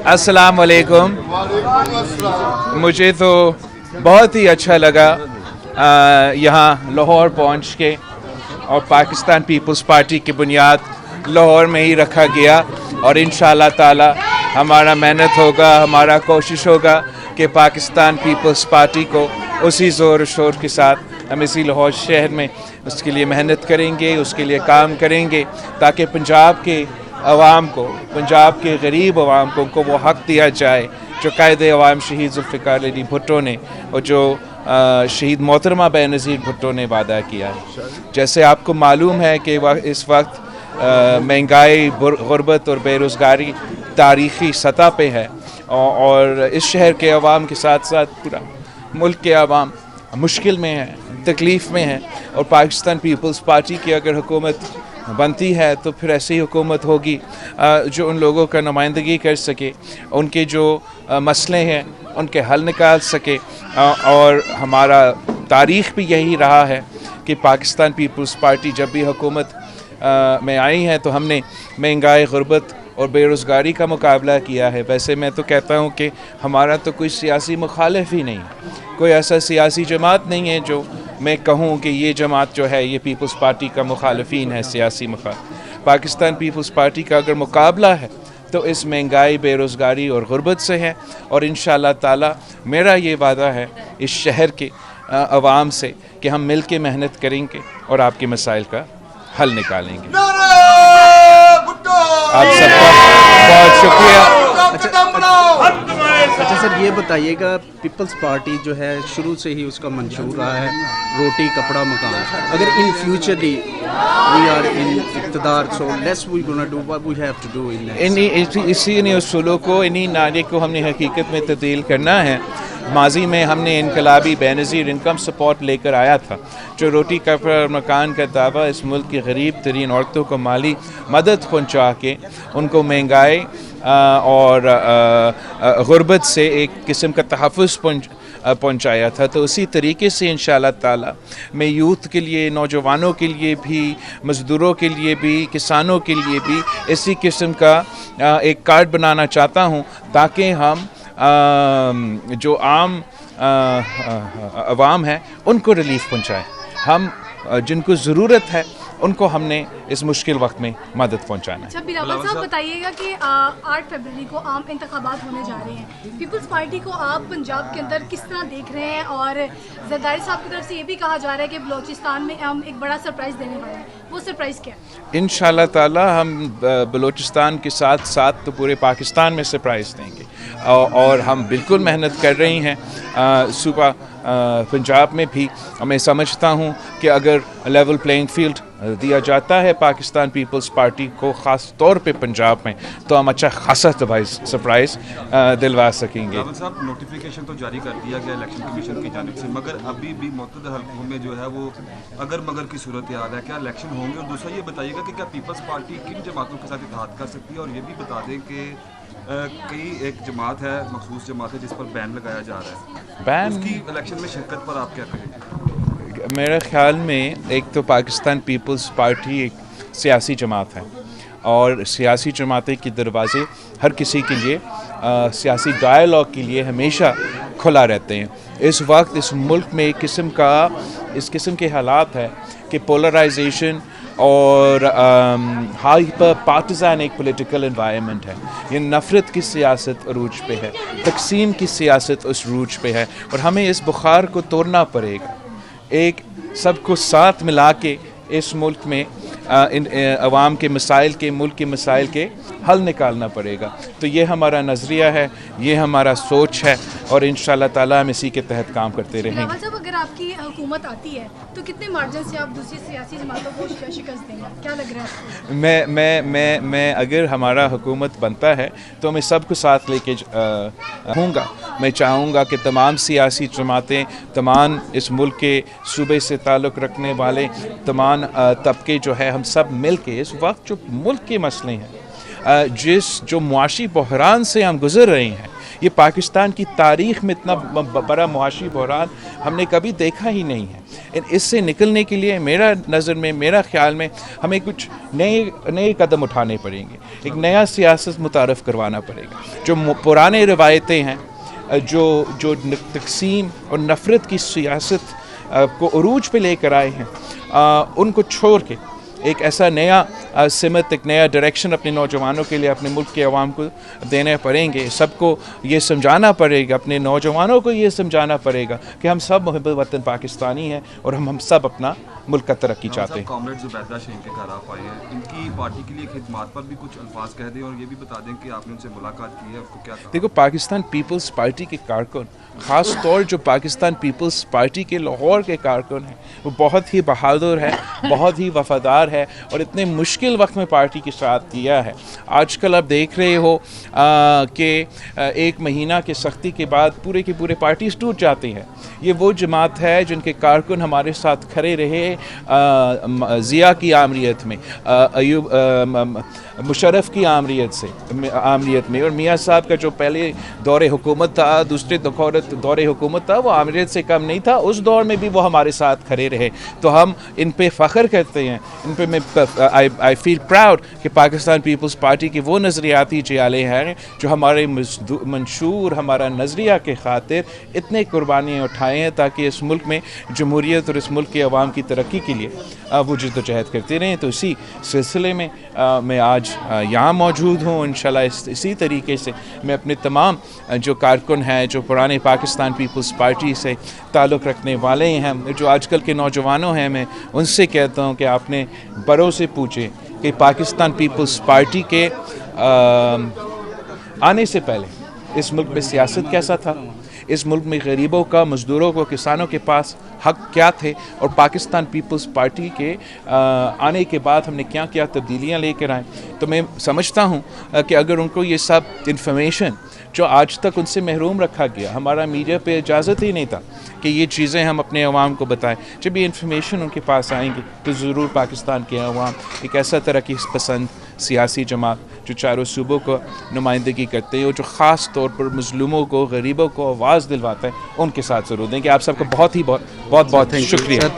अस्सलाम वालेकुम। मुझे तो बहुत ही अच्छा लगा यहाँ लाहौर पहुँच के, और पाकिस्तान पीपल्स पार्टी की बुनियाद लाहौर में ही रखा गया, और इंशाअल्लाह ताला हमारा मेहनत होगा, हमारा कोशिश होगा कि पाकिस्तान पीपल्स पार्टी को उसी ज़ोर शोर के साथ हम इसी लाहौर शहर में उसके लिए मेहनत करेंगे, उसके लिए काम करेंगे, ताकि पंजाब के अवाम को, पंजाब के गरीब अवाम को उनको वो हक़ दिया जाए जो कायदे अवाम शहीद ज़ुल्फ़िकार अली भुट्टो ने और जो शहीद मोहतरमा बेनज़ीर भुट्टो ने वादा किया है। जैसे आपको मालूम है कि इस वक्त महंगाई, गुर्बत और बेरोज़गारी तारीख़ी सतह पे है, और इस शहर के अवाम के साथ साथ पूरा मुल्क के अवाम मुश्किल में है, तकलीफ़ में है, और पाकिस्तान पीपल्स पार्टी की अगर हुकूमत बनती है तो फिर ऐसी हुकूमत होगी जो उन लोगों का नुमाइंदगी कर सके, उनके जो मसले हैं उनके हल निकाल सके। और हमारा तारीख़ भी यही रहा है कि पाकिस्तान पीपल्स पार्टी जब भी हुकूमत में आई है तो हमने महंगाई, गुर्बत और बेरोज़गारी का मुकाबला किया है। वैसे मैं तो कहता हूँ कि हमारा तो कोई सियासी मुखालिफ ही नहीं, कोई ऐसा सियासी जमात नहीं है जो मैं कहूँ कि ये जमात जो है ये पीपल्स पार्टी का मुखालिफिन है, सियासी मुखालिफ। पाकिस्तान पीपल्स पार्टी का अगर मुकाबला है तो इस महंगाई, बेरोज़गारी और गुर्बत से है, और इंशाअल्लाह ताला मेरा ये वादा है इस शहर के अवाम से कि हम मिल के मेहनत करेंगे और आपके मसाइल का हल निकालेंगे। आप सबका बहुत शुक्रिया। अच्छा सर, ये बताइएगा, पीपल्स पार्टी जो है शुरू से ही उसका मंशूर रहा है रोटी कपड़ा मकान। अगर in futurely we are in इक़्तिदार, so let's we gonna do what we have to do in इसी उसूलों को, इन्हीं नारे को हमने हकीकत में तब्दील करना है। माजी में हमने इनकलाबी बेनज़ीर इनकम सपोर्ट लेकर आया था, जो रोटी कपड़ा और मकान का दावा इस मुल्क की गरीब तरीन औरतों को माली मदद पहुँचा के उनको महंगाई और गुर्बत से एक किस्म का तहफ़्फ़ुज़ पहुँचाया था। तो उसी तरीके से इंशाअल्लाह ताला मैं यूथ के लिए, नौजवानों के लिए भी, मज़दूरों के लिए भी, किसानों के लिए भी इसी किस्म का एक कार्ड बनाना चाहता हूँ, ताकि हम जो आम अवाम है उनको रिलीफ़ पहुँचाएँ। हम जिनको ज़रूरत है उनको हमने इस मुश्किल वक्त में मदद पहुंचाना है। अच्छा बिलावल साहब, बताइएगा कि 8 फरवरी को आम इंतखाबात होने जा रहे हैं, पीपल्स पार्टी को आप पंजाब के अंदर किस तरह देख रहे हैं? और जरदारी साहब की तरफ से ये भी कहा जा रहा है कि बलोचिस्तान में हम एक बड़ा सरप्राइज़ देने वाले हैं, वो सरप्राइज़ क्या है? इंशाअल्लाह ताला हम बलोचिस्तान के साथ साथ तो पूरे पाकिस्तान में सरप्राइज़ देंगे, और हम बिल्कुल मेहनत कर रही हैं। सूबा पंजाब में भी मैं समझता हूँ कि अगर लेवल प्लेइंग फील्ड दिया जाता है पाकिस्तान पीपल्स पार्टी को, ख़ास तौर पे पंजाब में, तो हम अच्छा खासा सरप्राइज़ दिलवा सकेंगे। साहब, नोटिफिकेशन तो जारी कर दिया गया इलेक्शन कमीशन की जानिब से, मगर अभी भी मुतअद्दिद हल्कों में जो है वो अगर मगर की सूरत आ रहा है, क्या इलेक्शन होंगे? और दूसरा ये बताइएगा कि क्या पीपल्स पार्टी किन जमातों के साथ इत्तेहाद कर सकती है? और ये भी बता दें कि कई एक जमात है, मखसूस जमात है, जिस पर बैन लगाया जा रहा है, बैन, उसकी इलेक्शन में शिरकत पर आप क्या कहेंगे? मेरे ख्याल में एक तो पाकिस्तान पीपल्स पार्टी एक सियासी जमात है, और सियासी जमातें के दरवाज़े हर किसी के लिए सियासी डायलॉग के लिए हमेशा खुला रहते हैं। इस वक्त इस मुल्क में इस किस्म के हालात है कि पोलराइजेशन और हाइपर पार्टिज़न एक पॉलिटिकल एनवायरनमेंट है। ये नफ़रत की सियासत अरूज पे है, तकसीम की सियासत उस रूज पे है, और हमें इस बुखार को तोड़ना पड़ेगा। एक सबको साथ मिला के इस मुल्क में इन अवाम के मसाइल के, मुल्क के मसाइल के हल निकालना पड़ेगा। तो ये हमारा नज़रिया है, ये हमारा सोच है, और इंशाअल्लाह ताला हम इसी के तहत काम करते रहेंगे। जब अगर आपकी हुकूमत आती है तो कितने मार्जिन से आप दूसरी सियासी जमातों को शिकस्त देंगे, क्या लग रहा है? मैं अगर हमारा हुकूमत बनता है तो मैं सबको साथ लेके रहूँगा। मैं चाहूँगा कि तमाम सियासी जमातें, तमाम इस मुल्क के सूबे से ताल्लुक़ रखने वाले तमाम तबके जो है, हम सब मिल के इस वक्त जो मुल्क के मसले हैं, जो मुआशी बहरान से हम गुज़र रहे हैं, یہ پاکستان کی تاریخ میں اتنا بڑا معاشی بحران ہم نے کبھی دیکھا ہی نہیں ہے. اس سے نکلنے کے لیے میرا نظر میں، میرا خیال میں ہمیں کچھ نئے قدم اٹھانے پڑیں گے. ایک نیا سیاست متعارف کروانا پڑے گا. جو پرانے روایتیں ہیں، جو تقسیم اور نفرت کی سیاست کو عروج پہ لے کر آئے ہیں، ان کو چھوڑ کے ایک ایسا نیا سمت، ایک نیا ڈائریکشن اپنے نوجوانوں کے لیے، اپنے ملک کے عوام کو دینے پڑیں گے. سب کو یہ سمجھانا پڑے گا، اپنے نوجوانوں کو یہ سمجھانا پڑے گا کہ ہم سب محب وطن پاکستانی ہیں اور ہم سب اپنا ملک کا ترقی چاہتے ہیں. کامریڈ زبیدہ شہین کے گھر آپ آئے ہیں، ان کی پارٹی کے لیے خدمات پر بھی کچھ الفاظ کہہ دیں اور یہ بھی بتا دیں کہ آپ نے ان سے ملاقات کی ہے، آپ کو کیا کہا؟ دیکھو، پاکستان پیپلز پارٹی کے کارکن، خاص طور جو پاکستان پیپلز پارٹی کے لاہور کے کارکن ہیں، وہ بہت ہی بہادر ہے، بہت ہی وفادار ہے اور اتنے مشکل وقت میں پارٹی کے ساتھ دیا ہے. آج کل آپ دیکھ رہے ہو کہ ایک مہینہ کے سختی کے بعد پورے کے پورے پارٹیز ٹوٹ جاتی ہیں. یہ وہ جماعت ہے جن کے کارکن ہمارے ساتھ کھڑے رہے ضیاء کی آمریت میں، ایوب مشرف کی آمریت میں، اور میاں صاحب کا جو پہلے دور حکومت تھا، دوسرے دور حکومت تھا، وہ آمریت سے کم نہیں تھا. اس دور میں بھی وہ ہمارے ساتھ کھڑے رہے. تو ہم ان پہ فخر کرتے ہیں، ان پہ میں آئی فیل پراؤڈ کہ پاکستان پیپلز پارٹی کے وہ نظریاتی جیالے ہیں جو ہمارے منشور، ہمارا نظریہ کے خاطر اتنے قربانیاں اٹھائے ہیں تاکہ اس ملک میں جمہوریت اور اس ملک کے عوام کی ترقی کے لیے وہ جدوجہد کرتے رہیں. تو اسی سلسلے میں میں آج یہاں موجود ہوں. انشاءاللہ اسی طریقے سے میں اپنے تمام جو کارکن ہیں، جو پرانے پاکستان پیپلز پارٹی سے تعلق رکھنے والے ہیں، جو آج کل کے نوجوانوں ہیں، میں ان سے کہتا ہوں کہ آپ نے بڑوں سے پوچھیں کہ پاکستان پیپلز پارٹی کے آنے سے پہلے اس ملک میں سیاست کیسا تھا، اس ملک میں غریبوں کا، مزدوروں کو، کسانوں کے پاس حق کیا تھے، اور پاکستان پیپلز پارٹی کے آنے کے بعد ہم نے کیا کیا تبدیلیاں لے کر آئیں. تو میں سمجھتا ہوں کہ اگر ان کو یہ سب انفارمیشن جو آج تک ان سے محروم رکھا گیا، ہمارا میڈیا پہ اجازت ہی نہیں تھا کہ یہ چیزیں ہم اپنے عوام کو بتائیں، جب یہ انفارمیشن ان کے پاس آئیں گی تو ضرور پاکستان کے عوام ایک ایسا ترقی پسند سیاسی جماعت جو چاروں صوبوں کو نمائندگی کرتے ہیں اور جو خاص طور پر مظلوموں کو، غریبوں کو آواز دلواتا ہے، ان کے ساتھ ضرور دیں گے. آپ سب کا بہت بہت شکریہ.